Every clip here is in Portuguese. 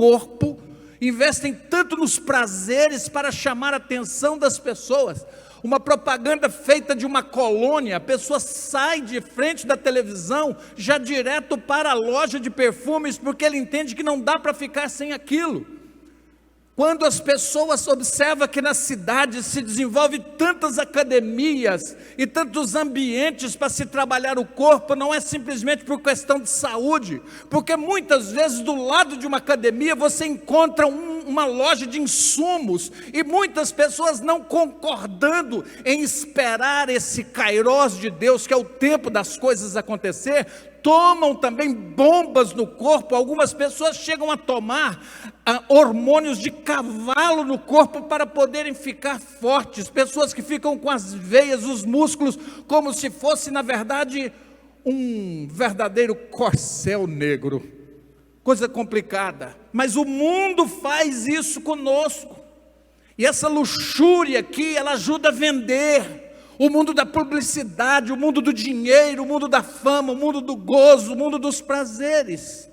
corpo, investem tanto nos prazeres para chamar a atenção das pessoas. Uma propaganda feita de uma colônia, a pessoa sai de frente da televisão, já direto para a loja de perfumes, porque ele entende que não dá para ficar sem aquilo. Quando as pessoas observam que na cidade se desenvolve tantas academias e tantos ambientes para se trabalhar o corpo, não é simplesmente por questão de saúde, porque muitas vezes do lado de uma academia você encontra uma loja de insumos, e muitas pessoas não concordando em esperar esse kairós de Deus, que é o tempo das coisas acontecer, tomam também bombas no corpo. Algumas pessoas chegam a tomar hormônios de cavalo no corpo para poderem ficar fortes, pessoas que ficam com as veias, os músculos, como se fosse na verdade um verdadeiro corcel negro, coisa complicada, mas o mundo faz isso conosco, e essa luxúria aqui, ela ajuda a vender, o mundo da publicidade, o mundo do dinheiro, o mundo da fama, o mundo do gozo, o mundo dos prazeres.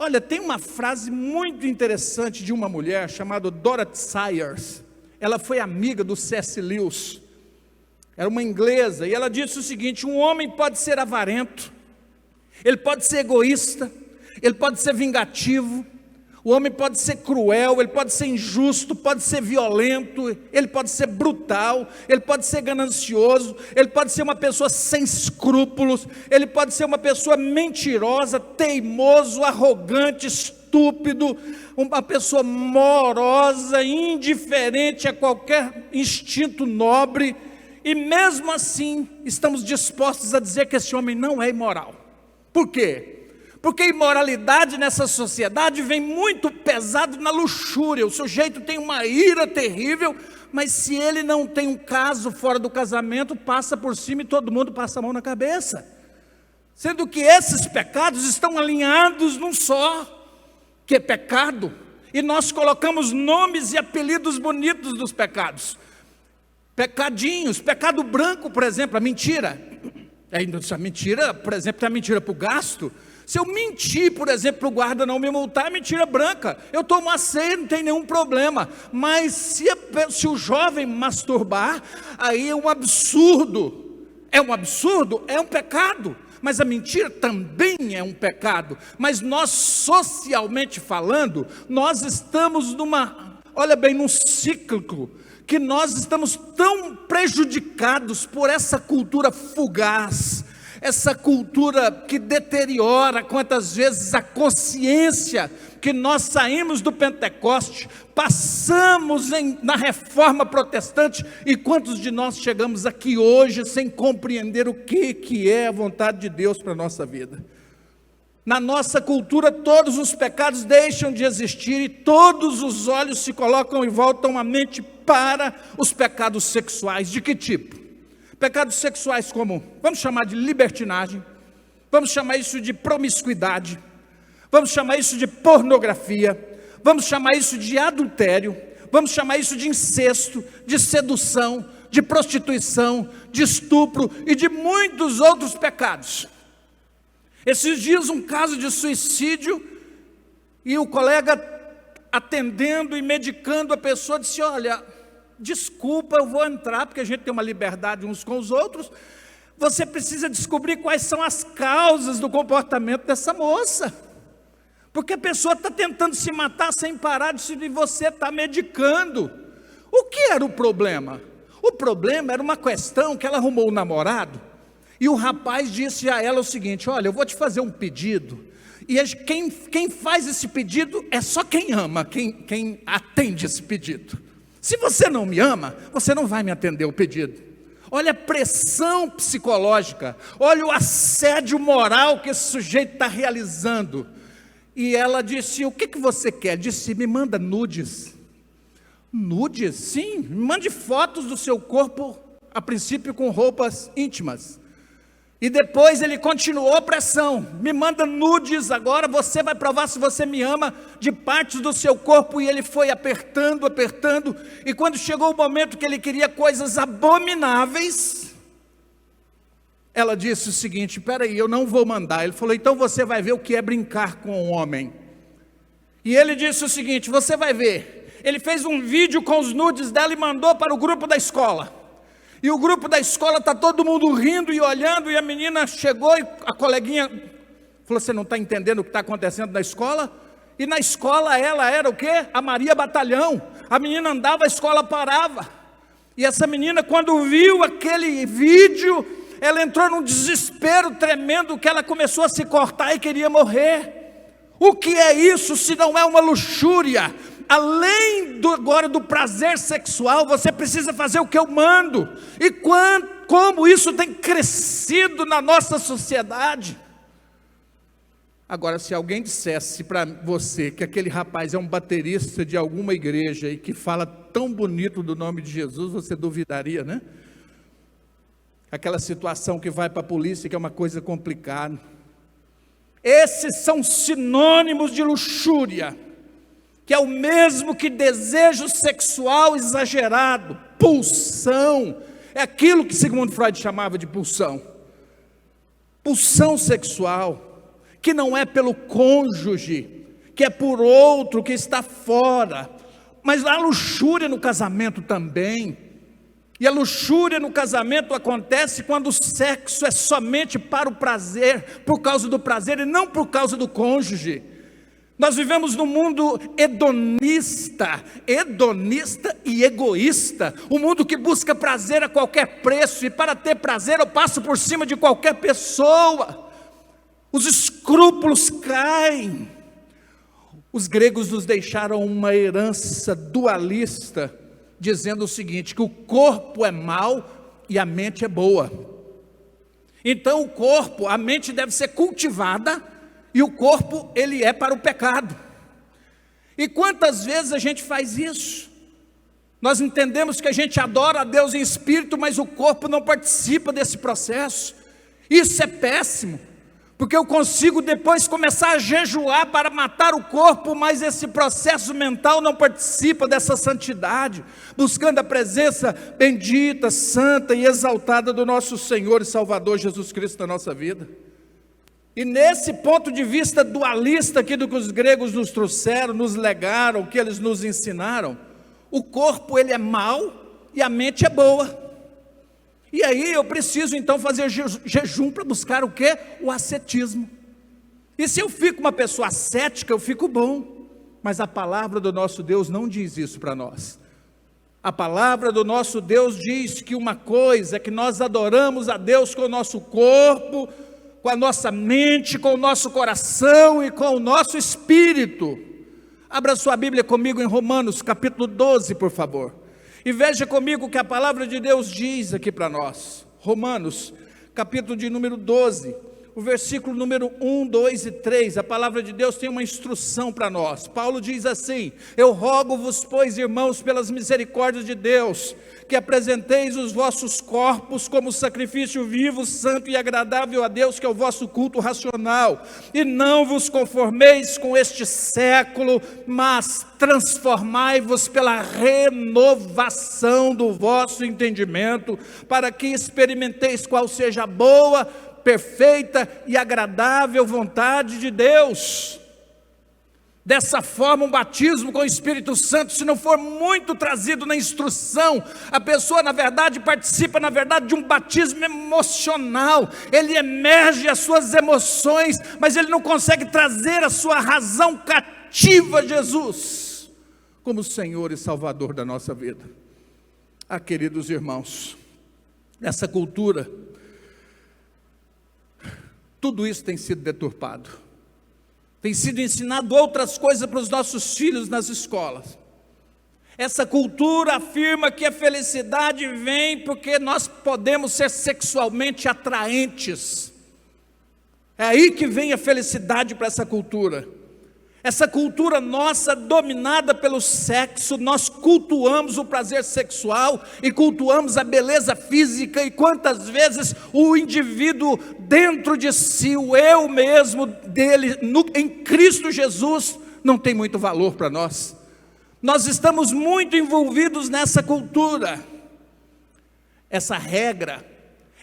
Olha, tem uma frase muito interessante de uma mulher chamada Dorothy Sayers. Ela foi amiga do C.S. Lewis, era uma inglesa, e ela disse o seguinte: um homem pode ser avarento, ele pode ser egoísta, ele pode ser vingativo, o homem pode ser cruel, ele pode ser injusto, pode ser violento, ele pode ser brutal, ele pode ser ganancioso, ele pode ser uma pessoa sem escrúpulos, ele pode ser uma pessoa mentirosa, teimoso, arrogante, estúpido, uma pessoa morosa, indiferente a qualquer instinto nobre, e mesmo assim estamos dispostos a dizer que esse homem não é imoral. Por quê? Porque a imoralidade nessa sociedade vem muito pesado na luxúria. O sujeito tem uma ira terrível, mas se ele não tem um caso fora do casamento, passa por cima e todo mundo passa a mão na cabeça. Sendo que esses pecados estão alinhados num só, que é pecado. E nós colocamos nomes e apelidos bonitos dos pecados. Pecadinhos, pecado branco, por exemplo, a mentira. A mentira, por exemplo, tem a mentira para o gasto. Se eu mentir, por exemplo, para o guarda não me multar, é mentira branca. Eu tomo a ceia, não tem nenhum problema. Mas se o jovem masturbar, aí é um absurdo. É um absurdo? É um pecado. Mas a mentira também é um pecado. Mas nós, socialmente falando, nós estamos num ciclo, que nós estamos tão prejudicados por essa cultura fugaz, essa cultura que deteriora quantas vezes a consciência, que nós saímos do Pentecoste, passamos na reforma protestante, e quantos de nós chegamos aqui hoje sem compreender o que é a vontade de Deus para a nossa vida. Na nossa cultura todos os pecados deixam de existir, e todos os olhos se colocam e voltam a mente para os pecados sexuais. De que tipo? Pecados sexuais como, vamos chamar de libertinagem, vamos chamar isso de promiscuidade, vamos chamar isso de pornografia, vamos chamar isso de adultério, vamos chamar isso de incesto, de sedução, de prostituição, de estupro e de muitos outros pecados. Esses dias um caso de suicídio, e o colega atendendo e medicando a pessoa disse: olha, desculpa, eu vou entrar, porque a gente tem uma liberdade uns com os outros, você precisa descobrir quais são as causas do comportamento dessa moça, porque a pessoa está tentando se matar sem parar, e você está medicando. O que era o problema? O problema era uma questão que ela arrumou um namorado, e o rapaz disse a ela o seguinte: olha, eu vou te fazer um pedido, e quem faz esse pedido é só quem ama, quem atende esse pedido. Se você não me ama, você não vai me atender o pedido. Olha a pressão psicológica, olha o assédio moral que esse sujeito está realizando. E ela disse: o que você quer? Disse: me manda nudes. Nudes? Sim, me mande fotos do seu corpo, a princípio com roupas íntimas. E depois ele continuou a pressão: me manda nudes agora, você vai provar se você me ama, de partes do seu corpo. E ele foi apertando, e quando chegou o momento que ele queria coisas abomináveis, ela disse o seguinte: espera aí, eu não vou mandar. Ele falou: então você vai ver o que é brincar com um homem. E ele disse o seguinte: você vai ver. Ele fez um vídeo com os nudes dela e mandou para o grupo da escola. E o grupo da escola está todo mundo rindo e olhando, e a menina chegou e a coleguinha falou: você não está entendendo o que está acontecendo na escola? E na escola ela era o quê? A Maria Batalhão. A menina andava, a escola parava. E essa menina, quando viu aquele vídeo, ela entrou num desespero tremendo, que ela começou a se cortar e queria morrer. O que é isso se não é uma luxúria? Além agora do prazer sexual, você precisa fazer o que eu mando. E como isso tem crescido na nossa sociedade. Agora, se alguém dissesse para você que aquele rapaz é um baterista de alguma igreja e que fala tão bonito do nome de Jesus, você duvidaria, né? Aquela situação que vai para a polícia, que é uma coisa complicada. Esses são sinônimos de luxúria, que é o mesmo que desejo sexual exagerado, pulsão. É aquilo que Sigmund Freud chamava de pulsão. Pulsão sexual, que não é pelo cônjuge, que é por outro que está fora. Mas há luxúria no casamento também. E a luxúria no casamento acontece quando o sexo é somente para o prazer, por causa do prazer e não por causa do cônjuge. Nós vivemos num mundo hedonista e egoísta, um mundo que busca prazer a qualquer preço, e para ter prazer eu passo por cima de qualquer pessoa. Os escrúpulos caem. Os gregos nos deixaram uma herança dualista, dizendo o seguinte, que o corpo é mau e a mente é boa. Então o corpo, a mente deve ser cultivada, e o corpo, ele é para o pecado. E quantas vezes a gente faz isso? Nós entendemos que a gente adora a Deus em espírito, mas o corpo não participa desse processo. Isso é péssimo, porque eu consigo depois começar a jejuar para matar o corpo, mas esse processo mental não participa dessa santidade, buscando a presença bendita, santa e exaltada do nosso Senhor e Salvador Jesus Cristo na nossa vida. E nesse ponto de vista dualista aqui do que os gregos nos trouxeram, nos legaram, que eles nos ensinaram, o corpo ele é mau e a mente é boa. E aí eu preciso então fazer jejum para buscar o quê? O ascetismo. E se eu fico uma pessoa ascética, eu fico bom. Mas a palavra do nosso Deus não diz isso para nós. A palavra do nosso Deus diz que uma coisa é que nós adoramos a Deus com o nosso corpo, com a nossa mente, com o nosso coração e com o nosso espírito. Abra sua Bíblia comigo em Romanos capítulo 12, por favor. E veja comigo o que a palavra de Deus diz aqui para nós. Romanos, capítulo de número 12, o versículo número 1, 2 e 3, a palavra de Deus tem uma instrução para nós. Paulo diz assim: eu rogo-vos, pois, irmãos, pelas misericórdias de Deus, que apresenteis os vossos corpos como sacrifício vivo, santo e agradável a Deus, que é o vosso culto racional, e não vos conformeis com este século, mas transformai-vos pela renovação do vosso entendimento, para que experimenteis qual seja a boa, perfeita e agradável vontade de Deus. Dessa forma, um batismo com o Espírito Santo, se não for muito trazido na instrução, a pessoa na verdade participa de um batismo emocional. Ele emerge as suas emoções, mas ele não consegue trazer a sua razão cativa a Jesus como Senhor e Salvador da nossa vida. Ah, queridos irmãos, essa cultura, tudo isso tem sido deturpado. Tem sido ensinado outras coisas para os nossos filhos nas escolas. Essa cultura afirma que a felicidade vem porque nós podemos ser sexualmente atraentes. É aí que vem a felicidade para essa cultura. Essa cultura nossa, dominada pelo sexo, nós cultuamos o prazer sexual e cultuamos a beleza física, e quantas vezes o indivíduo dentro de si, o eu mesmo dele, em Cristo Jesus, não tem muito valor para nós. Nós estamos muito envolvidos nessa cultura. Essa regra,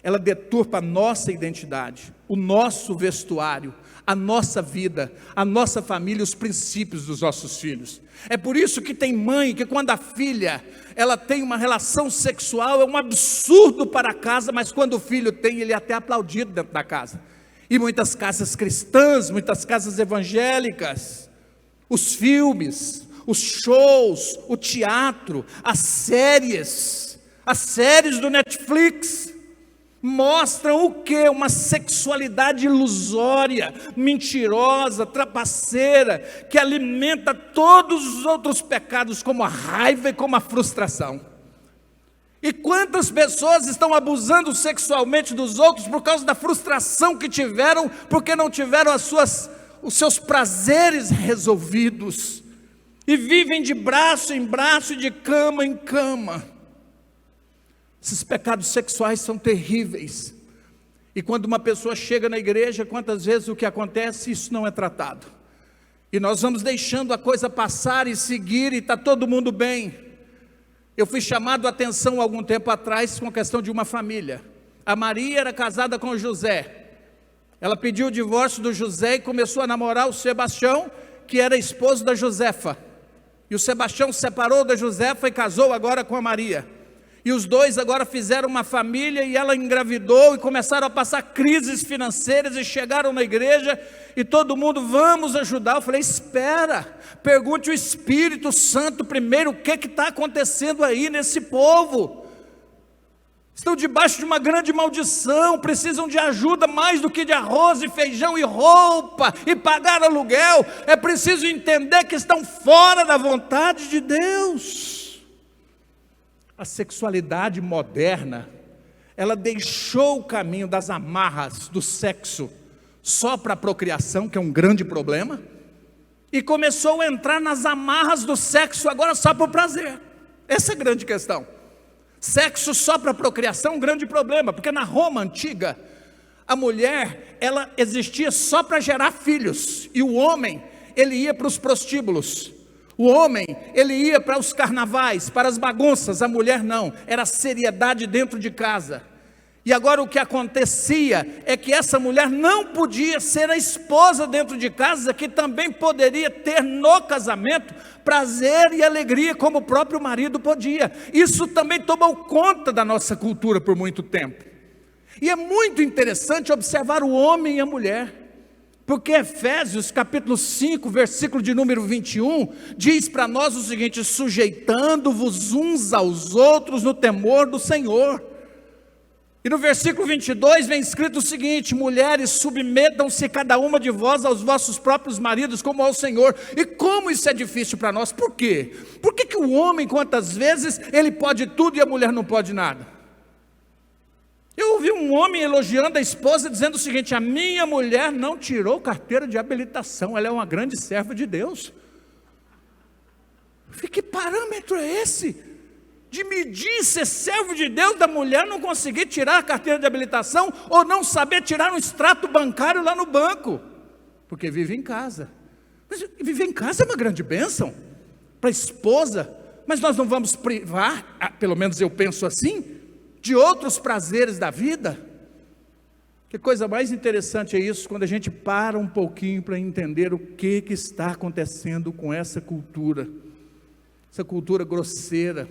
ela deturpa a nossa identidade, o nosso vestuário, a nossa vida, a nossa família, os princípios dos nossos filhos. É por isso que tem mãe que quando a filha, ela tem uma relação sexual, é um absurdo para a casa, mas quando o filho tem, ele é até aplaudido dentro da casa. E muitas casas cristãs, muitas casas evangélicas, os filmes, os shows, o teatro, as séries do Netflix, mostram o quê? Uma sexualidade ilusória, mentirosa, trapaceira, que alimenta todos os outros pecados, como a raiva e como a frustração. E quantas pessoas estão abusando sexualmente dos outros por causa da frustração que tiveram, porque não tiveram os seus prazeres resolvidos, e vivem de braço em braço e de cama em cama. Esses pecados sexuais são terríveis. E quando uma pessoa chega na igreja, quantas vezes o que acontece? Isso não é tratado. E nós vamos deixando a coisa passar e seguir, e está todo mundo bem. Eu fui chamado a atenção algum tempo atrás com a questão de uma família. A Maria era casada com o José. Ela pediu o divórcio do José e começou a namorar o Sebastião, que era esposo da Josefa. E o Sebastião se separou da Josefa e casou agora com a Maria. E os dois agora fizeram uma família, e ela engravidou e começaram a passar crises financeiras, e chegaram na igreja e todo mundo, vamos ajudar. Eu falei, espera, pergunte o Espírito Santo primeiro, o que está acontecendo aí nesse povo? Estão debaixo de uma grande maldição, precisam de ajuda mais do que de arroz e feijão e roupa e pagar aluguel. É preciso entender que estão fora da vontade de Deus. A sexualidade moderna, ela deixou o caminho das amarras do sexo só para a procriação, que é um grande problema, e começou a entrar nas amarras do sexo agora só para o prazer. Essa é a grande questão. Sexo só para procriação é um grande problema, porque na Roma antiga, a mulher, ela existia só para gerar filhos, e o homem, ele ia para os prostíbulos. O homem, ele ia para os carnavais, para as bagunças, a mulher não, era seriedade dentro de casa. E agora o que acontecia é que essa mulher não podia ser a esposa dentro de casa, que também poderia ter no casamento prazer e alegria como o próprio marido podia. Isso também tomou conta da nossa cultura por muito tempo. E é muito interessante observar o homem e a mulher, porque Efésios capítulo 5, versículo de número 21, diz para nós o seguinte: sujeitando-vos uns aos outros no temor do Senhor. E no versículo 22 vem escrito o seguinte: mulheres, submetam-se cada uma de vós aos vossos próprios maridos como ao Senhor. E como isso é difícil para nós? Por quê? Por que o homem, quantas vezes, ele pode tudo e a mulher não pode nada? Eu ouvi um homem elogiando a esposa, dizendo o seguinte: a minha mulher não tirou carteira de habilitação, ela é uma grande serva de Deus. Que parâmetro é esse? De medir ser servo de Deus da mulher não conseguir tirar a carteira de habilitação, ou não saber tirar um extrato bancário lá no banco, porque vive em casa. Mas viver em casa é uma grande bênção para a esposa, mas nós não vamos privar, pelo menos eu penso assim, de outros prazeres da vida. Que coisa mais interessante é isso, quando a gente para um pouquinho para entender o que está acontecendo com essa cultura grosseira,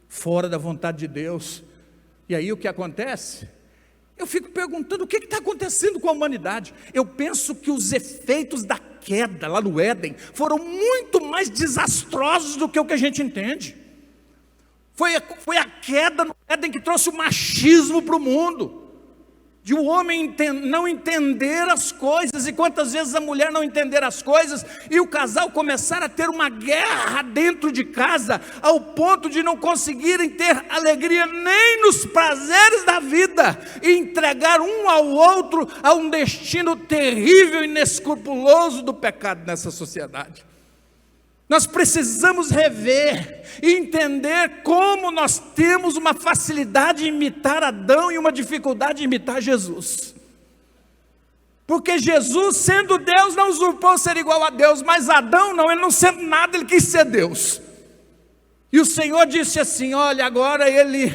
fora da vontade de Deus. E aí o que acontece? Eu fico perguntando o que está acontecendo com a humanidade. Eu penso que os efeitos da queda lá no Éden foram muito mais desastrosos do que o que a gente entende. Foi a queda no Éden que trouxe o machismo para o mundo, de o homem não entender as coisas, e quantas vezes a mulher não entender as coisas, e o casal começar a ter uma guerra dentro de casa, ao ponto de não conseguirem ter alegria nem nos prazeres da vida, e entregar um ao outro a um destino terrível e inescrupuloso do pecado nessa sociedade. Nós precisamos rever e entender como nós temos uma facilidade de imitar Adão e uma dificuldade de imitar Jesus. Porque Jesus, sendo Deus, não usurpou ser igual a Deus, mas Adão não, ele não sendo nada, ele quis ser Deus. E o Senhor disse assim: olha, agora ele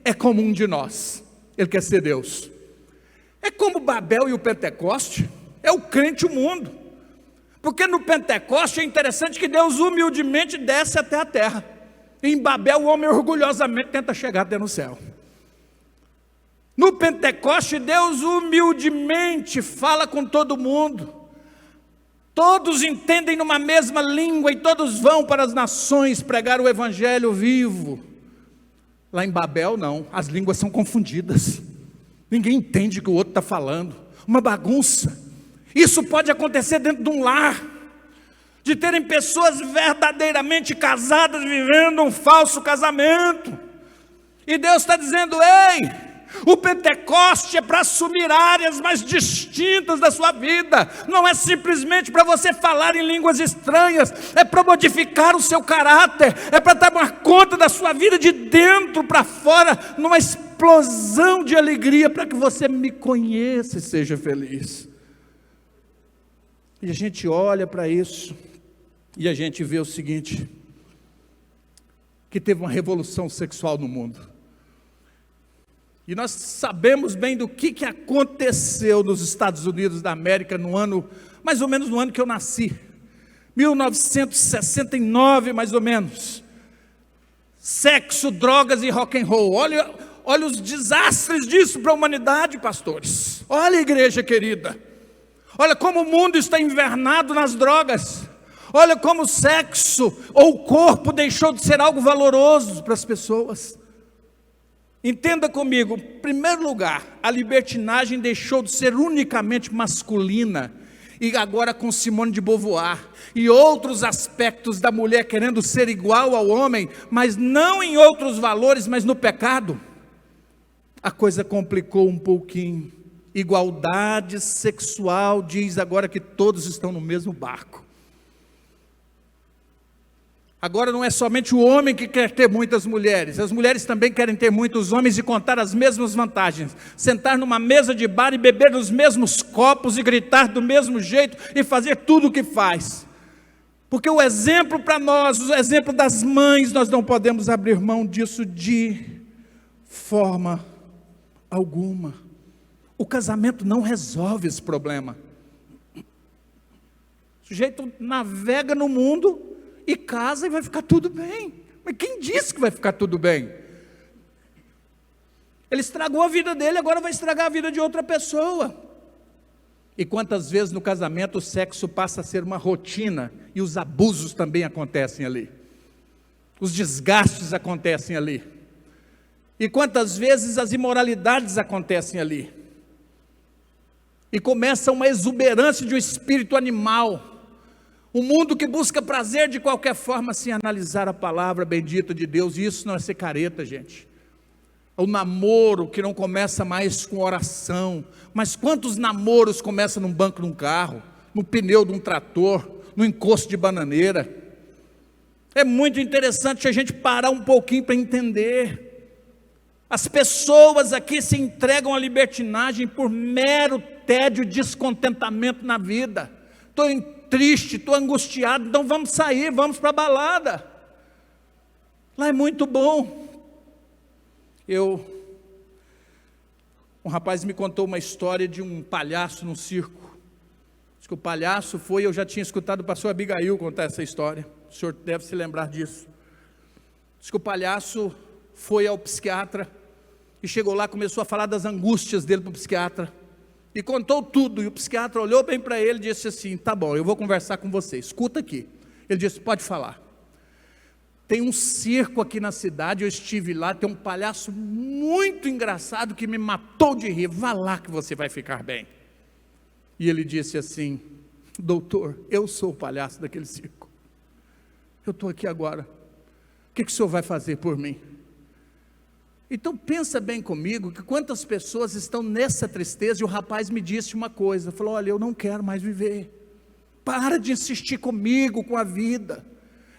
é como um de nós. Ele quer ser Deus. É como Babel e o Pentecoste, é o crente e o mundo. Porque no Pentecoste é interessante que Deus humildemente desce até a terra. Em Babel o homem orgulhosamente tenta chegar até no céu. No Pentecoste Deus humildemente fala com todo mundo. Todos entendem numa mesma língua e todos vão para as nações pregar o evangelho vivo. Lá em Babel não, as línguas são confundidas. Ninguém entende o que o outro está falando. Uma bagunça. Isso pode acontecer dentro de um lar. De terem pessoas verdadeiramente casadas vivendo um falso casamento. E Deus está dizendo: ei, o Pentecoste é para assumir áreas mais distintas da sua vida. Não é simplesmente para você falar em línguas estranhas. É para modificar o seu caráter. É para tomar conta da sua vida de dentro para fora, numa explosão de alegria, para que você me conheça e seja feliz. E a gente olha para isso e a gente vê o seguinte: que teve uma revolução sexual no mundo. E nós sabemos bem do que aconteceu nos Estados Unidos da América no ano, mais ou menos no ano que eu nasci, 1969 mais ou menos. Sexo, drogas e rock and roll. Olha os desastres disso para a humanidade, pastores. Olha, igreja querida. Olha como o mundo está invernado nas drogas. Olha como o sexo ou o corpo deixou de ser algo valoroso para as pessoas. Entenda comigo, em primeiro lugar, a libertinagem deixou de ser unicamente masculina, e agora com Simone de Beauvoir, e outros aspectos da mulher querendo ser igual ao homem, mas não em outros valores, mas no pecado, a coisa complicou um pouquinho. Igualdade sexual diz agora que todos estão no mesmo barco. Agora não é somente o homem que quer ter muitas mulheres, as mulheres também querem ter muitos homens e contar as mesmas vantagens, sentar numa mesa de bar e beber nos mesmos copos e gritar do mesmo jeito e fazer tudo o que faz. Porque o exemplo para nós, o exemplo das mães, nós não podemos abrir mão disso de forma alguma. O casamento não resolve esse problema. O sujeito navega no mundo e casa e vai ficar tudo bem. Mas quem disse que vai ficar tudo bem? Ele estragou a vida dele, agora vai estragar a vida de outra pessoa. E quantas vezes no casamento o sexo passa a ser uma rotina e os abusos também acontecem ali. Os desgastes acontecem ali. E quantas vezes as imoralidades acontecem ali. E começa uma exuberância de um espírito animal. Um mundo que busca prazer de qualquer forma, sem analisar a palavra bendita de Deus. E isso não é ser careta, gente. O namoro que não começa mais com oração. Mas quantos namoros começam num banco de um carro, no pneu de um trator, no encosto de bananeira? É muito interessante a gente parar um pouquinho para entender. As pessoas aqui se entregam à libertinagem por mero tédio e descontentamento na vida. Estou triste, estou angustiado, então vamos sair, vamos para a balada. Lá é muito bom. Um rapaz me contou uma história de um palhaço no circo. Diz que o palhaço foi, eu já tinha escutado o pastor Abigail contar essa história. O senhor deve se lembrar disso. Diz que o palhaço foi ao psiquiatra e chegou lá, começou a falar das angústias dele para o psiquiatra. E contou tudo, e o psiquiatra olhou bem para ele e disse assim: tá bom, eu vou conversar com você, escuta aqui. Ele disse: pode falar. Tem um circo aqui na cidade, eu estive lá, tem um palhaço muito engraçado que me matou de rir, vá lá que você vai ficar bem. E ele disse assim: doutor, eu sou o palhaço daquele circo, eu estou aqui agora, o que o senhor vai fazer por mim? Então pensa bem comigo, que quantas pessoas estão nessa tristeza. E o rapaz me disse uma coisa, falou: olha, eu não quero mais viver, para de insistir comigo, com a vida,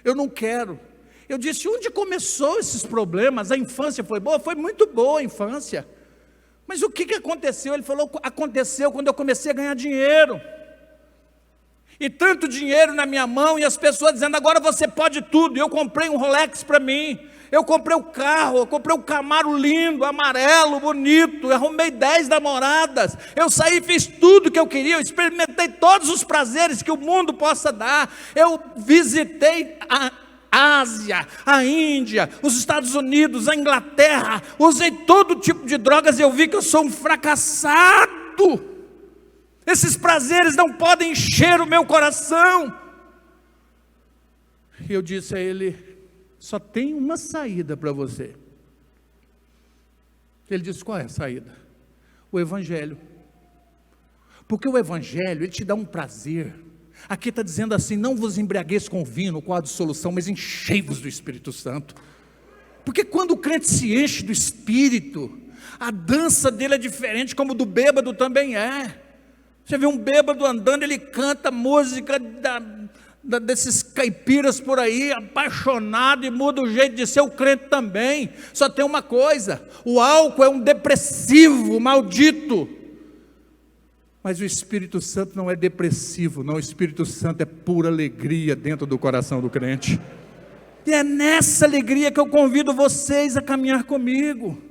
eu não quero. Eu disse: onde começou esses problemas? A infância foi boa? Foi muito boa a infância, mas o que aconteceu? Ele falou: aconteceu quando eu comecei a ganhar dinheiro, e tanto dinheiro na minha mão, e as pessoas dizendo: agora você pode tudo. E eu comprei um Rolex para mim, Eu comprei o carro, eu comprei um Camaro lindo, amarelo, bonito, eu arrumei 10 namoradas, eu saí e fiz tudo que eu queria, eu experimentei todos os prazeres que o mundo possa dar, eu visitei a Ásia, a Índia, os Estados Unidos, a Inglaterra, usei todo tipo de drogas e eu vi que eu sou um fracassado. Esses prazeres não podem encher o meu coração. E eu disse a ele: só tem uma saída para você. Ele disse: qual é a saída? O Evangelho. Porque o Evangelho, ele te dá um prazer. Aqui está dizendo assim: não vos embriagueis com vinho, com a dissolução, mas enchei-vos do Espírito Santo. Porque quando o crente se enche do Espírito, a dança dele é diferente, como do bêbado também é. Você vê um bêbado andando, ele canta música desses caipiras por aí, apaixonado, e muda o jeito de ser. O crente também. Só tem uma coisa: o álcool é um depressivo maldito. Mas o Espírito Santo não é depressivo, não. O Espírito Santo é pura alegria dentro do coração do crente. E é nessa alegria que eu convido vocês a caminhar comigo.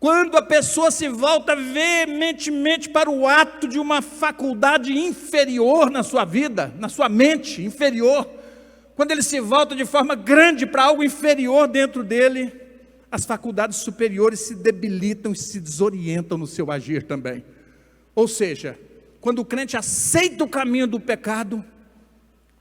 Quando a pessoa se volta veementemente para o ato de uma faculdade inferior na sua vida, na sua mente inferior, quando ele se volta de forma grande para algo inferior dentro dele, as faculdades superiores se debilitam e se desorientam no seu agir também. Ou seja, quando o crente aceita o caminho do pecado,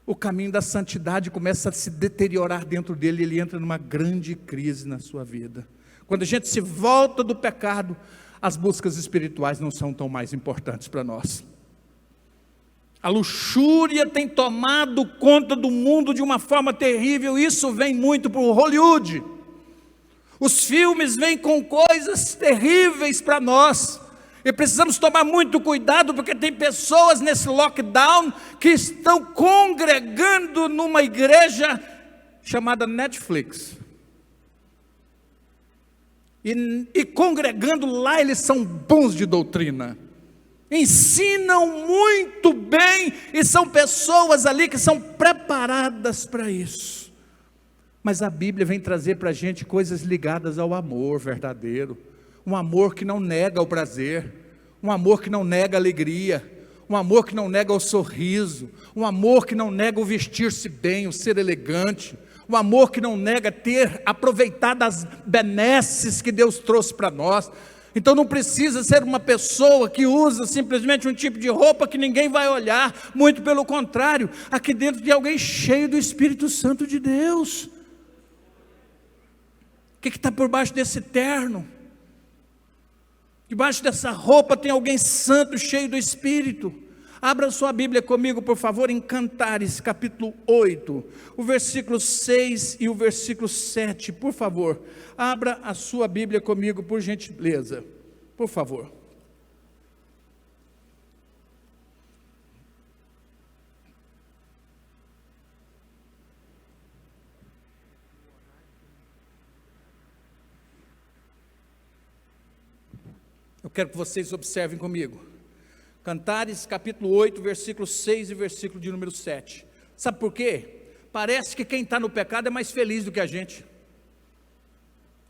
o caminho da santidade começa a se deteriorar dentro dele, e ele entra numa grande crise na sua vida. Quando a gente se volta do pecado, as buscas espirituais não são tão mais importantes para nós. A luxúria tem tomado conta do mundo de uma forma terrível. Isso vem muito para o Hollywood. Os filmes vêm com coisas terríveis para nós. E precisamos tomar muito cuidado, porque tem pessoas nesse lockdown que estão congregando numa igreja chamada Netflix. E congregando lá, eles são bons de doutrina, ensinam muito bem, e são pessoas ali que são preparadas para isso. Mas a Bíblia vem trazer para a gente coisas ligadas ao amor verdadeiro, um amor que não nega o prazer, um amor que não nega a alegria, um amor que não nega o sorriso, um amor que não nega o vestir-se bem, o ser elegante, um amor que não nega ter aproveitado as benesses que Deus trouxe para nós. Então não precisa ser uma pessoa que usa simplesmente um tipo de roupa que ninguém vai olhar, muito pelo contrário, aqui dentro de alguém cheio do Espírito Santo de Deus. O que está por baixo desse terno? Debaixo dessa roupa tem alguém santo, cheio do Espírito. Abra sua Bíblia comigo, por favor, em Cantares, capítulo 8, o versículo 6 e o versículo 7, por favor. Abra a sua Bíblia comigo, por gentileza, por favor. Eu quero que vocês observem comigo. Cantares, capítulo 8, versículo 6 e versículo de número 7. Sabe por quê? Parece que quem está no pecado é mais feliz do que a gente.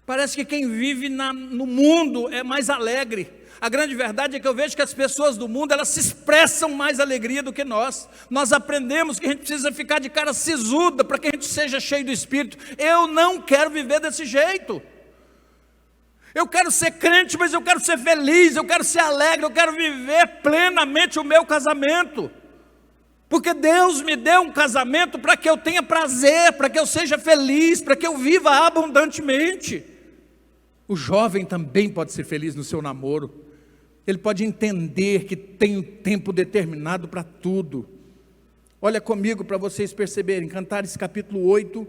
Parece que quem vive no mundo é mais alegre. A grande verdade é que eu vejo que as pessoas do mundo, elas se expressam mais alegria do que nós. Nós aprendemos que a gente precisa ficar de cara sisuda para que a gente seja cheio do Espírito. Eu não quero viver desse jeito. Eu quero ser crente, mas eu quero ser feliz, eu quero ser alegre, eu quero viver plenamente o meu casamento. Porque Deus me deu um casamento para que eu tenha prazer, para que eu seja feliz, para que eu viva abundantemente. O jovem também pode ser feliz no seu namoro. Ele pode entender que tem um tempo determinado para tudo. Olha comigo para vocês perceberem, Cantares capítulo 8,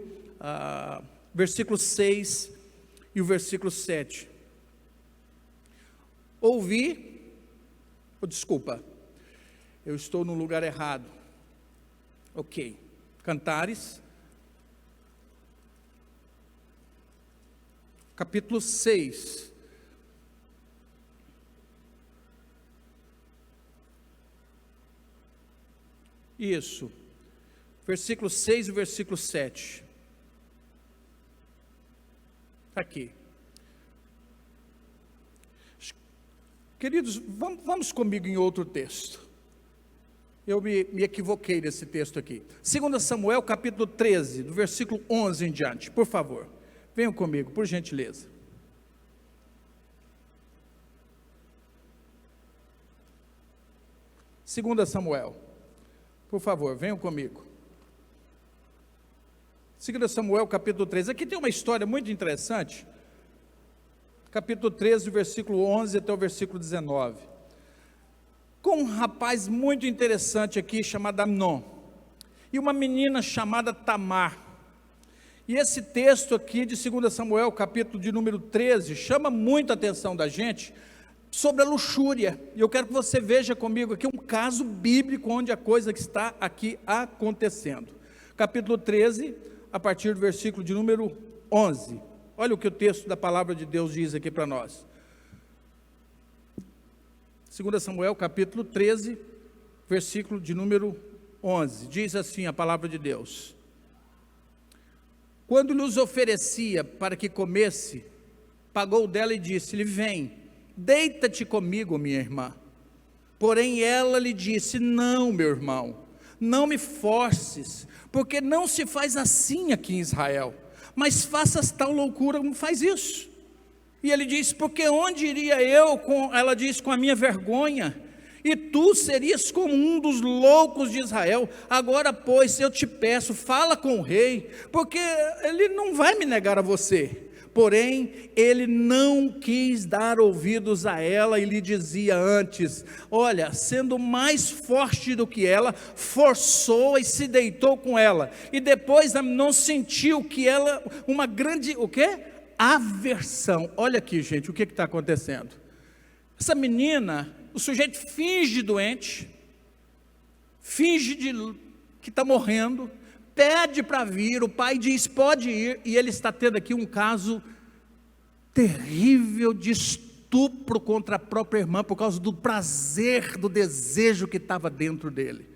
versículo 6 e o versículo 7. Desculpa, eu estou no lugar errado. Ok, Cantares, capítulo 6. Isso, versículo 6 e versículo 7. aqui. Queridos, vamos comigo em outro texto. Eu me equivoquei nesse texto aqui. 2 Samuel, capítulo 13, do versículo 11 em diante. Por favor, venham comigo, por gentileza. 2 Samuel, por favor, venham comigo. 2 Samuel, capítulo 13. Aqui tem uma história muito interessante. Capítulo 13, versículo 11 até o versículo 19. Com um rapaz muito interessante aqui, chamado Amnon, e uma menina chamada Tamar. E esse texto aqui de 2 Samuel, capítulo de número 13, chama muito a atenção da gente sobre a luxúria. E eu quero que você veja comigo aqui um caso bíblico onde a coisa que está aqui acontecendo. Capítulo 13, a partir do versículo de número 11. Olha o que o texto da palavra de Deus diz aqui para nós. 2 Samuel, capítulo 13, versículo de número 11. Diz assim a palavra de Deus: quando lhes oferecia para que comesse, pagou dela e disse-lhe: vem, deita-te comigo, minha irmã. Porém ela lhe disse: não, meu irmão, não me forces, porque não se faz assim aqui em Israel, mas faças tal loucura como faz isso. E ele disse: porque onde iria eu, ela diz, com a minha vergonha? E tu serias como um dos loucos de Israel. Agora, pois, eu te peço, fala com o rei, porque ele não vai me negar a você. Porém, ele não quis dar ouvidos a ela e lhe dizia antes: olha, sendo mais forte do que ela, forçou e se deitou com ela. E depois não sentiu que ela, uma grande, o quê? Aversão. Olha aqui, gente, o que está acontecendo? Essa menina, o sujeito finge doente, finge que está morrendo, pede para vir, o pai diz: pode ir, e ele está tendo aqui um caso terrível de estupro contra a própria irmã, por causa do prazer, do desejo que estava dentro dele.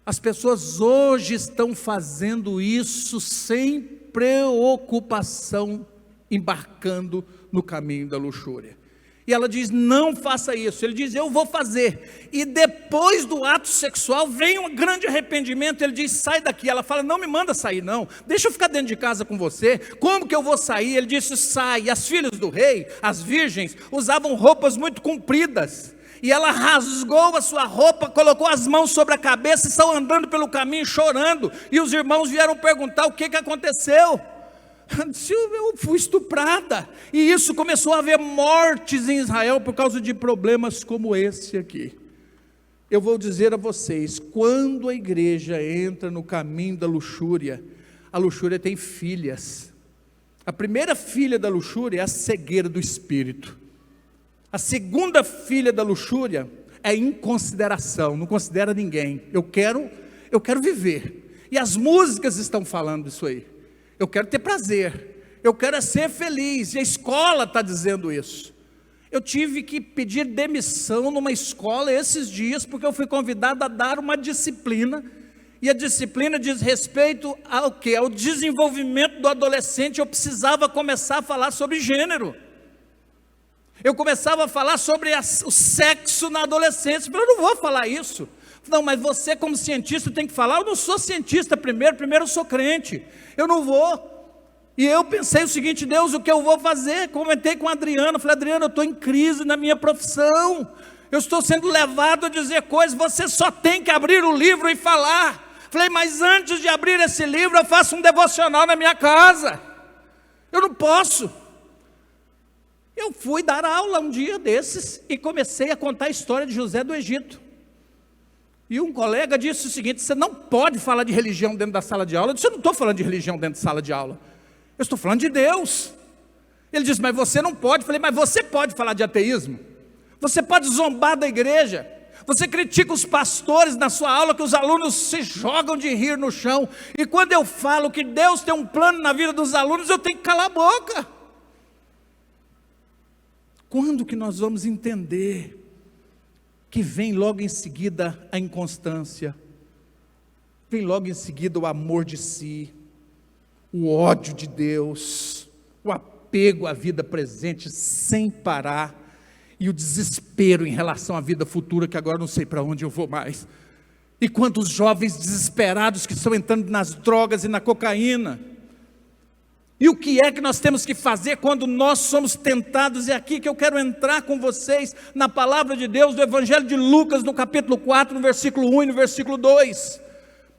As pessoas hoje estão fazendo isso sem preocupação, embarcando no caminho da luxúria. E ela diz: não faça isso. Ele diz: eu vou fazer. E depois do ato sexual vem um grande arrependimento. Ele diz: sai daqui. Ela fala: não me manda sair não, deixa eu ficar dentro de casa com você. Como que eu vou sair? Ele disse: sai. E as filhas do rei, as virgens, usavam roupas muito compridas, e ela rasgou a sua roupa, colocou as mãos sobre a cabeça e saiu andando pelo caminho chorando. E os irmãos vieram perguntar o que aconteceu. Eu fui estuprada. E isso começou a haver mortes em Israel por causa de problemas como esse aqui. Eu vou dizer a vocês, quando a igreja entra no caminho da luxúria, a luxúria tem filhas. A primeira filha da luxúria é a cegueira do espírito. A segunda filha da luxúria é inconsideração, não considera ninguém. Eu quero viver. E as músicas estão falando isso aí. Eu quero ter prazer, eu quero ser feliz, e a escola está dizendo isso. Eu tive que pedir demissão numa escola esses dias, porque eu fui convidado a dar uma disciplina, e a disciplina diz respeito ao quê? Ao desenvolvimento do adolescente. Eu precisava começar a falar sobre gênero, eu começava a falar sobre o sexo na adolescência. Eu não vou falar isso. Não, mas você como cientista tem que falar. Eu não sou cientista primeiro eu sou crente, eu não vou. E eu pensei o seguinte: Deus, o que eu vou fazer? Comentei com a Adriana, falei: Adriana, eu estou em crise na minha profissão, eu estou sendo levado a dizer coisas, você só tem que abrir o livro e falar. Falei: mas antes de abrir esse livro eu faço um devocional na minha casa, eu não posso. Eu fui dar aula um dia desses e comecei a contar a história de José do Egito. E um colega disse o seguinte: você não pode falar de religião dentro da sala de aula. Eu disse: eu não estou falando de religião dentro da sala de aula, eu estou falando de Deus. Ele disse: mas você não pode. Eu falei: mas você pode falar de ateísmo, você pode zombar da igreja, você critica os pastores na sua aula, que os alunos se jogam de rir no chão. E quando eu falo que Deus tem um plano na vida dos alunos, eu tenho que calar a boca. Quando que nós vamos entender que vem logo em seguida a inconstância, vem logo em seguida o amor de si, o ódio de Deus, apego à vida presente sem parar, e o desespero em relação à vida futura, que agora não sei para onde eu vou mais. E quantos jovens desesperados que estão entrando nas drogas e na cocaína. E o que é que nós temos que fazer quando nós somos tentados? É aqui que eu quero entrar com vocês, na palavra de Deus, do Evangelho de Lucas, no capítulo 4, no versículo 1 e no versículo 2.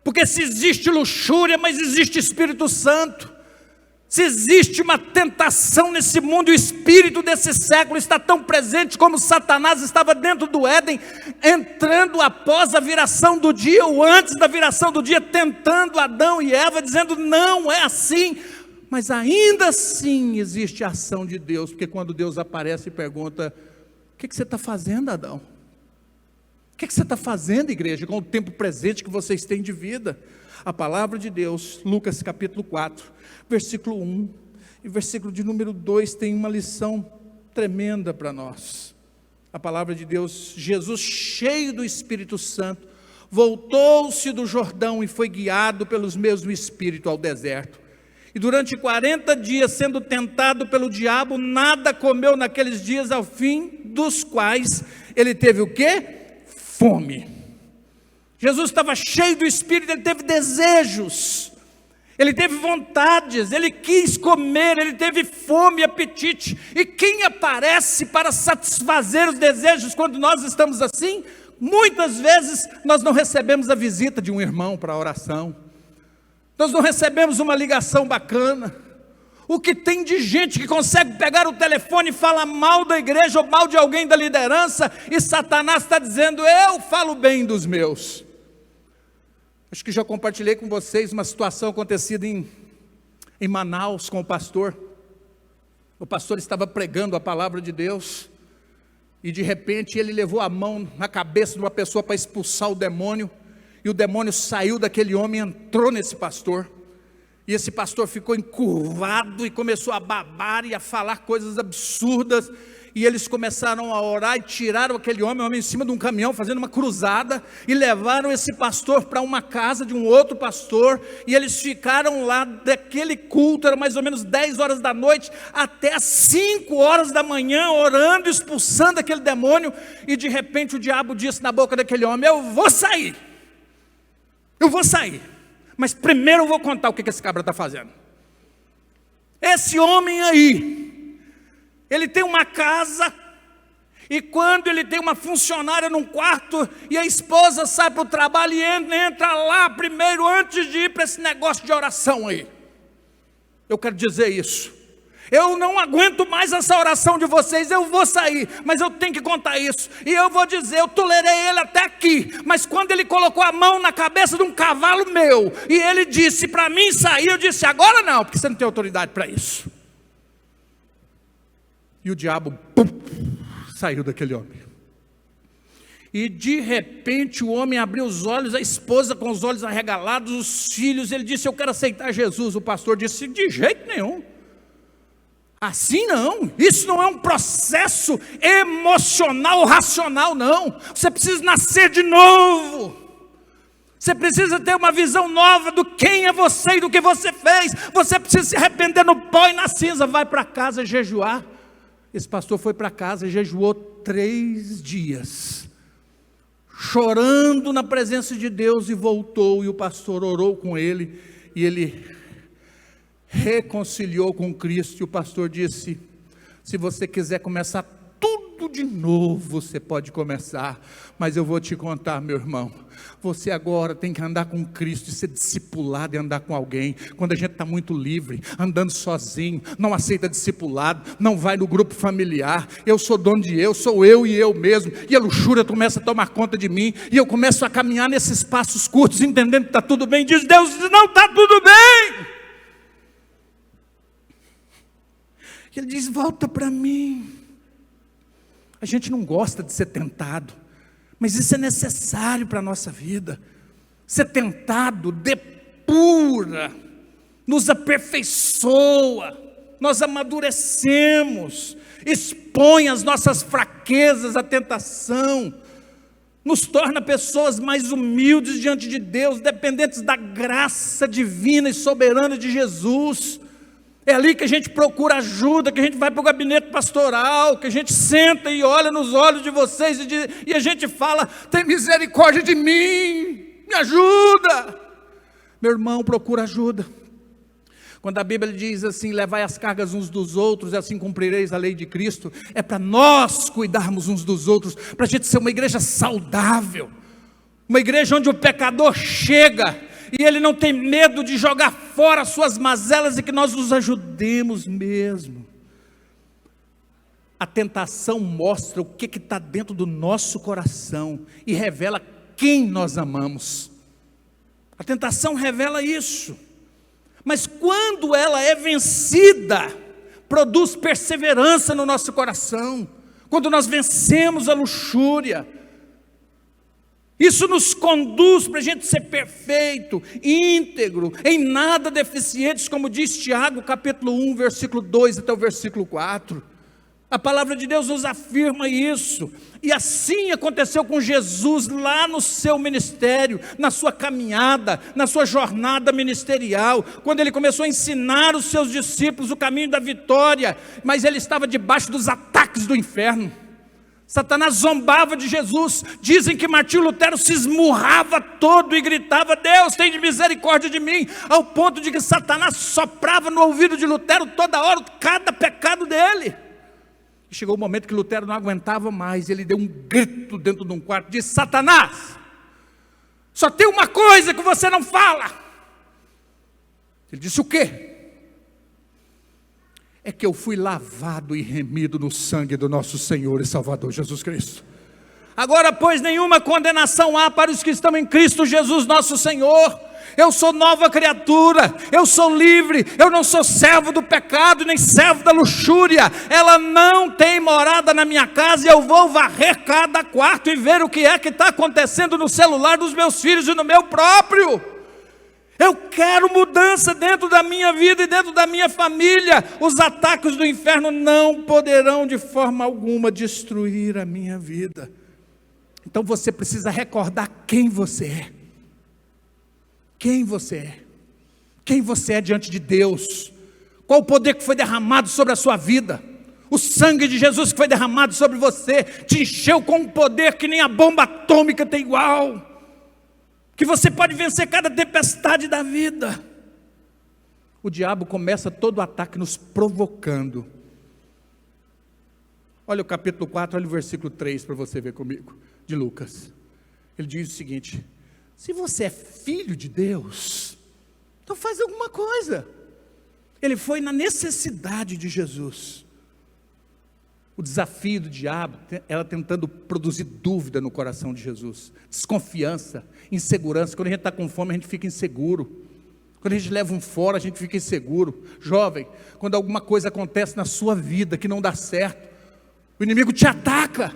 Porque se existe luxúria, mas existe Espírito Santo. Se existe uma tentação nesse mundo, o espírito desse século está tão presente como Satanás estava dentro do Éden, entrando após a viração do dia, ou antes da viração do dia, tentando Adão e Eva, dizendo não é assim. Mas ainda assim existe a ação de Deus, porque quando Deus aparece e pergunta: o que você está fazendo, Adão? O que você está fazendo, igreja, com o tempo presente que vocês têm de vida? A palavra de Deus, Lucas capítulo 4, versículo 1 e versículo de número 2, tem uma lição tremenda para nós. A palavra de Deus: Jesus, cheio do Espírito Santo, voltou-se do Jordão e foi guiado pelos mesmo Espírito ao deserto. E durante 40 dias, sendo tentado pelo diabo, nada comeu naqueles dias, ao fim dos quais ele teve o quê? Fome. Jesus estava cheio do Espírito, ele teve desejos, ele teve vontades, ele quis comer, ele teve fome e apetite. E quem aparece para satisfazer os desejos quando nós estamos assim? Muitas vezes nós não recebemos a visita de um irmão para a oração, nós não recebemos uma ligação bacana. O que tem de gente que consegue pegar o telefone e falar mal da igreja ou mal de alguém da liderança, e Satanás está dizendo: eu falo bem dos meus. Acho que já compartilhei com vocês uma situação acontecida em Manaus com o pastor. O pastor estava pregando a palavra de Deus, e de repente ele levou a mão na cabeça de uma pessoa para expulsar o demônio, e o demônio saiu daquele homem e entrou nesse pastor, e esse pastor ficou encurvado e começou a babar e a falar coisas absurdas. E eles começaram a orar e tiraram aquele homem em cima de um caminhão, fazendo uma cruzada, e levaram esse pastor para uma casa de um outro pastor, e eles ficaram lá daquele culto, era mais ou menos 10 horas da noite, até as 5 horas da manhã, orando, expulsando aquele demônio. E de repente o diabo disse na boca daquele homem: eu vou sair, mas primeiro eu vou contar o que esse cabra está fazendo. Esse homem aí, ele tem uma casa, e quando ele tem uma funcionária num quarto, e a esposa sai para o trabalho e entra lá primeiro, antes de ir para esse negócio de oração aí. Eu quero dizer isso: eu não aguento mais essa oração de vocês, eu vou sair, mas eu tenho que contar isso. E eu vou dizer, eu tolerei ele até aqui, mas quando ele colocou a mão na cabeça de um cavalo meu, e ele disse para mim sair, eu disse: agora não, porque você não tem autoridade para isso. E o diabo saiu daquele homem. E de repente o homem abriu os olhos, a esposa com os olhos arregalados, os filhos. Ele disse: eu quero aceitar Jesus. O pastor disse: de jeito nenhum, assim não, isso não é um processo emocional, racional, não. Você precisa nascer de novo, você precisa ter uma visão nova do quem é você e do que você fez. Você precisa se arrepender no pó e na cinza. Vai para casa jejuar. Esse pastor foi para casa e jejuou 3 dias, chorando na presença de Deus, e voltou, e o pastor orou com ele, e ele reconciliou com Cristo. E o pastor disse: se você quiser começar tudo de novo, você pode começar, mas eu vou te contar, meu irmão, você agora tem que andar com Cristo e ser discipulado e andar com alguém. Quando a gente está muito livre, andando sozinho, não aceita discipulado, não vai no grupo familiar, eu sou dono de eu, sou eu e eu mesmo, e a luxúria começa a tomar conta de mim, e eu começo a caminhar nesses passos curtos, entendendo que está tudo bem. Diz Deus: não está tudo bem. E ele diz: volta para mim. A gente não gosta de ser tentado, mas isso é necessário para a nossa vida. Ser tentado depura, nos aperfeiçoa, nós amadurecemos, expõe as nossas fraquezas à tentação, nos torna pessoas mais humildes diante de Deus, dependentes da graça divina e soberana de Jesus. É ali que a gente procura ajuda, que a gente vai para o gabinete pastoral, que a gente senta e olha nos olhos de vocês e a gente fala: tem misericórdia de mim, me ajuda. Meu irmão, procura ajuda. Quando a Bíblia diz assim: levai as cargas uns dos outros e assim cumprireis a lei de Cristo, é para nós cuidarmos uns dos outros, para a gente ser uma igreja saudável, uma igreja onde o pecador chega e ele não tem medo de jogar fora as suas mazelas, e que nós nos ajudemos mesmo. A tentação mostra o que está dentro do nosso coração e revela quem nós amamos. A tentação revela isso, mas quando ela é vencida, produz perseverança no nosso coração. Quando nós vencemos a luxúria, isso nos conduz para a gente ser perfeito, íntegro, em nada deficientes, como diz Tiago, capítulo 1, versículo 2 até o versículo 4. A palavra de Deus nos afirma isso, e assim aconteceu com Jesus lá no seu ministério, na sua caminhada, na sua jornada ministerial, quando ele começou a ensinar os seus discípulos o caminho da vitória, mas ele estava debaixo dos ataques do inferno. Satanás zombava de Jesus. Dizem que Martinho Lutero se esmurrava todo e gritava: Deus, tem de misericórdia de mim, ao ponto de que Satanás soprava no ouvido de Lutero toda hora cada pecado dele. E chegou o momento que Lutero não aguentava mais, ele deu um grito dentro de um quarto, disse: Satanás, só tem uma coisa que você não fala. Ele disse: o quê? É que eu fui lavado e remido no sangue do nosso Senhor e Salvador Jesus Cristo. Agora, pois, nenhuma condenação há para os que estão em Cristo Jesus nosso Senhor. Eu sou nova criatura, eu sou livre, eu não sou servo do pecado, nem servo da luxúria. Ela não tem morada na minha casa, e eu vou varrer cada quarto e ver o que é que está acontecendo no celular dos meus filhos e no meu próprio. Eu quero mudança dentro da minha vida e dentro da minha família. Os ataques do inferno não poderão de forma alguma destruir a minha vida. Então você precisa recordar quem você é. Quem você é. Quem você é diante de Deus. Qual o poder que foi derramado sobre a sua vida. O sangue de Jesus que foi derramado sobre você te encheu com um poder que nem a bomba atômica tem igual. Que você pode vencer cada tempestade da vida. O diabo começa todo o ataque nos provocando. Olha o capítulo 4, olha o versículo 3 para você ver comigo, de Lucas. Ele diz o seguinte: se você é filho de Deus, então faz alguma coisa. Ele foi na necessidade de Jesus. O desafio do diabo, ela tentando produzir dúvida no coração de Jesus, desconfiança, insegurança. Quando a gente está com fome, a gente fica inseguro. Quando a gente leva um fora, a gente fica inseguro. Jovem, quando alguma coisa acontece na sua vida que não dá certo, o inimigo te ataca.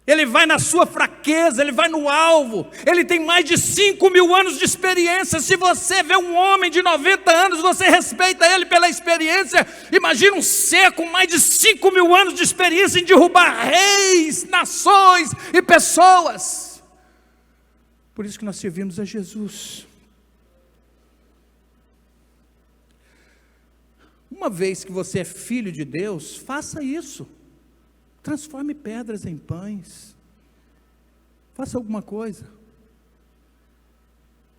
Ele vai na sua fraqueza, ele vai no alvo. Ele tem mais de 5.000 anos de experiência. Se você vê um homem de 90 anos, você respeita ele pela experiência. Imagina um ser com mais de 5.000 anos de experiência em derrubar reis, nações e pessoas. Por isso que nós servimos a Jesus. Uma vez que você é filho de Deus, faça isso. Transforme pedras em pães. Faça alguma coisa.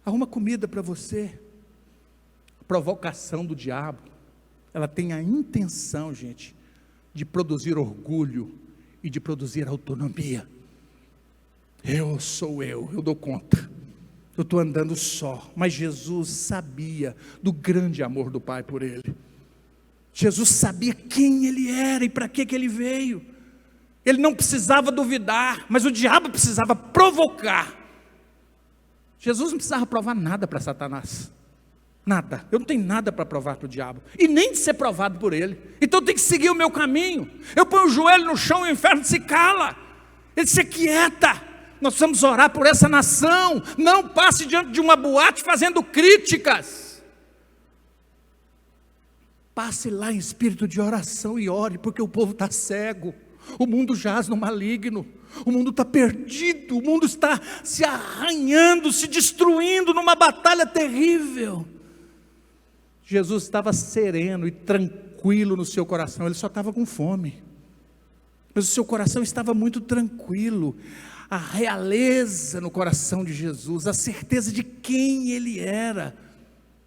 Arruma comida para você. A provocação do diabo, ela tem a intenção, gente, de produzir orgulho e de produzir autonomia. Eu sou eu dou conta. Eu estou andando só. Mas Jesus sabia do grande amor do Pai por ele. Jesus sabia quem ele era e para que ele veio. Ele não precisava duvidar, mas o diabo precisava provocar. Jesus não precisava provar nada para Satanás. Nada. Eu não tenho nada para provar para o diabo. E nem de ser provado por ele. Então eu tenho que seguir o meu caminho. Eu ponho o joelho no chão e o inferno se cala. Ele se quieta. Nós precisamos orar por essa nação. Não passe diante de uma boate fazendo críticas. Passe lá em espírito de oração e ore, porque o povo está cego. O mundo jaz no maligno, o mundo está perdido, o mundo está se arranhando, se destruindo numa batalha terrível. Jesus estava sereno e tranquilo no seu coração, ele só estava com fome, mas o seu coração estava muito tranquilo. A realeza no coração de Jesus, a certeza de quem ele era.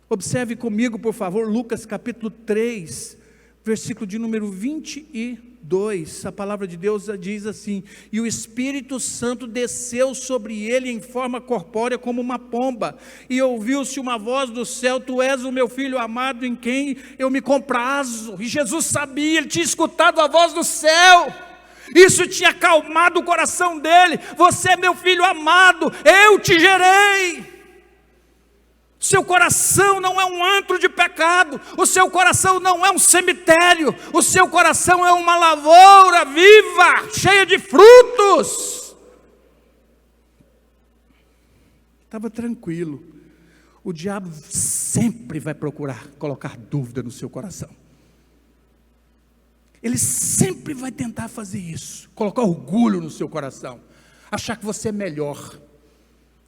Observe comigo, por favor, Lucas capítulo 3, versículo de número 22, a palavra de Deus diz assim: e o Espírito Santo desceu sobre ele em forma corpórea como uma pomba, e ouviu-se uma voz do céu: tu és o meu filho amado em quem eu me comprazo. E Jesus sabia, ele tinha escutado a voz do céu, isso tinha acalmado o coração dele. Você é meu filho amado, eu te gerei. Seu coração não é um antro de pecado, o seu coração não é um cemitério, o seu coração é uma lavoura viva, cheia de frutos. Estava tranquilo. O diabo sempre vai procurar colocar dúvida no seu coração. Ele sempre vai tentar fazer isso, colocar orgulho no seu coração, achar que você é melhor.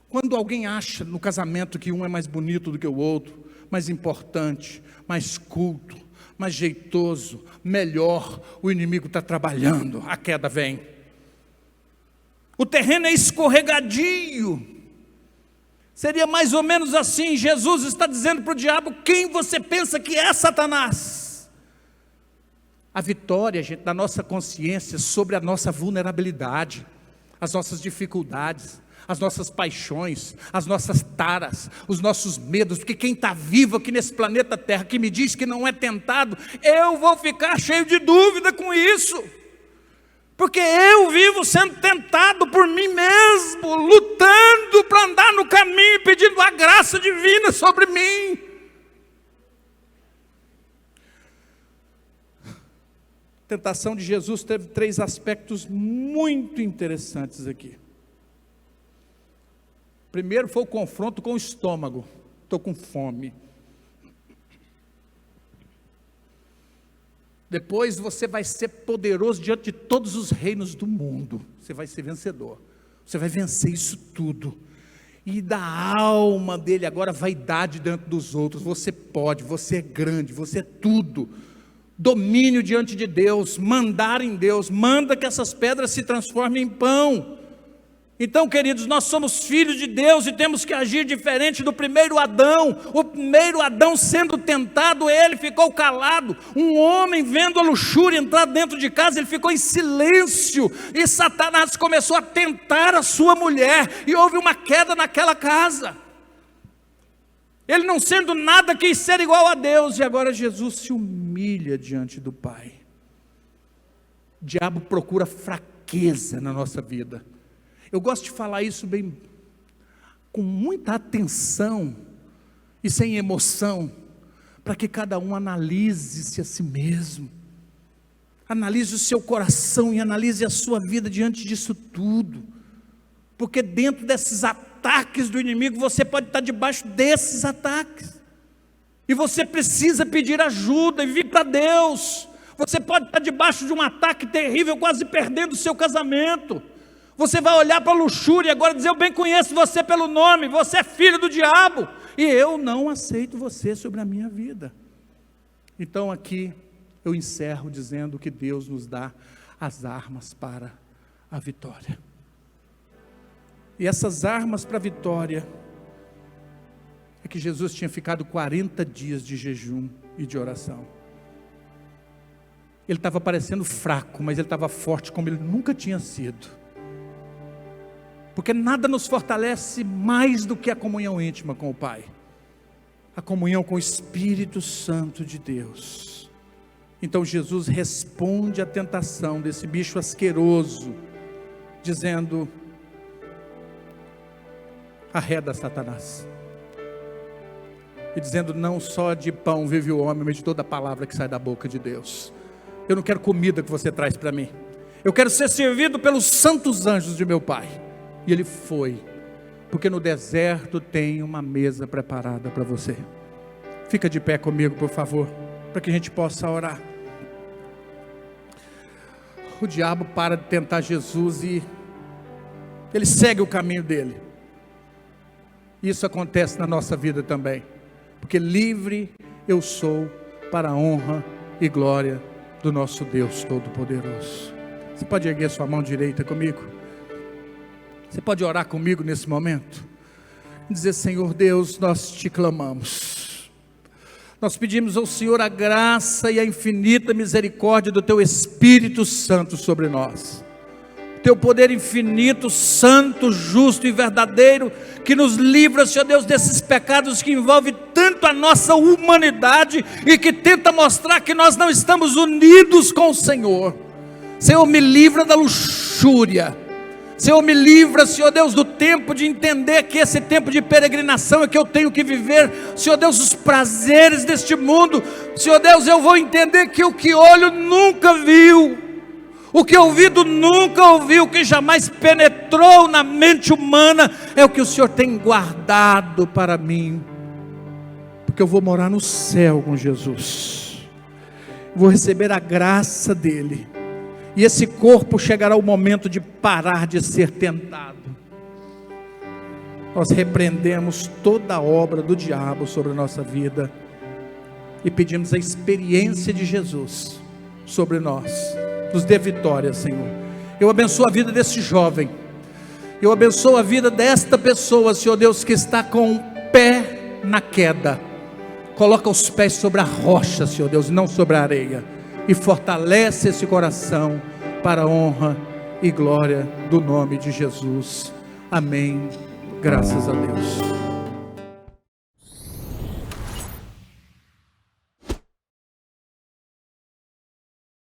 Quando alguém acha no casamento que um é mais bonito do que o outro, mais importante, mais culto, mais jeitoso, melhor, o inimigo está trabalhando, a queda vem. O terreno é escorregadio. Seria mais ou menos assim: Jesus está dizendo para o diabo: quem você pensa que é, Satanás? A vitória, gente, da nossa consciência sobre a nossa vulnerabilidade, as nossas dificuldades, as nossas paixões, as nossas taras, os nossos medos, porque quem está vivo aqui nesse planeta Terra, que me diz que não é tentado, eu vou ficar cheio de dúvida com isso, porque eu vivo sendo tentado por mim mesmo, lutando para andar no caminho, pedindo a graça divina sobre mim. A tentação de Jesus teve 3 aspectos muito interessantes aqui. Primeiro foi o confronto com o estômago. Estou com fome. Depois você vai ser poderoso diante de todos os reinos do mundo. Você vai ser vencedor. Você vai vencer isso tudo. E da alma dele agora, vaidade diante dos outros. Você pode, você é grande, você é tudo. Domínio diante de Deus, mandar em Deus, manda que essas pedras se transformem em pão. Então, queridos, nós somos filhos de Deus e temos que agir diferente do primeiro Adão. O primeiro Adão, sendo tentado, ele ficou calado. Um homem vendo a luxúria entrar dentro de casa, ele ficou em silêncio, e Satanás começou a tentar a sua mulher, e houve uma queda naquela casa. Ele, não sendo nada, quis ser igual a Deus, e agora Jesus se humilha diante do Pai. O diabo procura fraqueza na nossa vida. Eu gosto de falar isso bem, com muita atenção e sem emoção, para que cada um analise-se a si mesmo, analise o seu coração e analise a sua vida diante disso tudo, porque dentro desses ataques do inimigo, você pode estar debaixo desses ataques, e você precisa pedir ajuda e vir para Deus. Você pode estar debaixo de um ataque terrível, quase perdendo o seu casamento. Você vai olhar para a luxúria e agora dizer: eu bem conheço você pelo nome, você é filho do diabo, e eu não aceito você sobre a minha vida. Então aqui eu encerro dizendo que Deus nos dá as armas para a vitória. E essas armas para a vitória é que Jesus tinha ficado 40 dias de jejum e de oração. Ele estava parecendo fraco, mas ele estava forte como ele nunca tinha sido. Porque nada nos fortalece mais do que a comunhão íntima com o Pai, a comunhão com o Espírito Santo de Deus. Então Jesus responde à tentação desse bicho asqueroso, dizendo: arreda, Satanás. E dizendo: não só de pão vive o homem, mas de toda palavra que sai da boca de Deus. Eu não quero comida que você traz para mim, eu quero ser servido pelos santos anjos de meu Pai. E ele foi, porque no deserto tem uma mesa preparada para você. Fica de pé comigo, por favor, para que a gente possa orar. O diabo para de tentar Jesus e ele segue o caminho dele. Isso acontece na nossa vida também, porque livre eu sou, para a honra e glória do nosso Deus Todo-Poderoso. Você pode erguer sua mão direita comigo? Você pode orar comigo nesse momento? Dizer: Senhor Deus, nós te clamamos. Nós pedimos ao Senhor a graça e a infinita misericórdia do Teu Espírito Santo sobre nós. Teu poder infinito, santo, justo e verdadeiro, que nos livra, Senhor Deus, desses pecados que envolvem tanto a nossa humanidade e que tenta mostrar que nós não estamos unidos com o Senhor. Senhor, me livra da luxúria. Senhor, me livra, Senhor Deus, do tempo de entender que esse tempo de peregrinação é que eu tenho que viver, Senhor Deus, os prazeres deste mundo. Senhor Deus, eu vou entender que o que olho nunca viu, o que ouvido nunca ouviu, o que jamais penetrou na mente humana, é o que o Senhor tem guardado para mim, porque eu vou morar no céu com Jesus, vou receber a graça dEle, e esse corpo chegará o momento de parar de ser tentado. Nós repreendemos toda a obra do diabo sobre a nossa vida, e pedimos a experiência de Jesus sobre nós. Nos dê vitória, Senhor. Eu abençoo a vida desse jovem, eu abençoo a vida desta pessoa, Senhor Deus, que está com o pé na queda. Coloca os pés sobre a rocha, Senhor Deus, não sobre a areia, e fortalece esse coração para a honra e glória do nome de Jesus. Amém. Graças a Deus.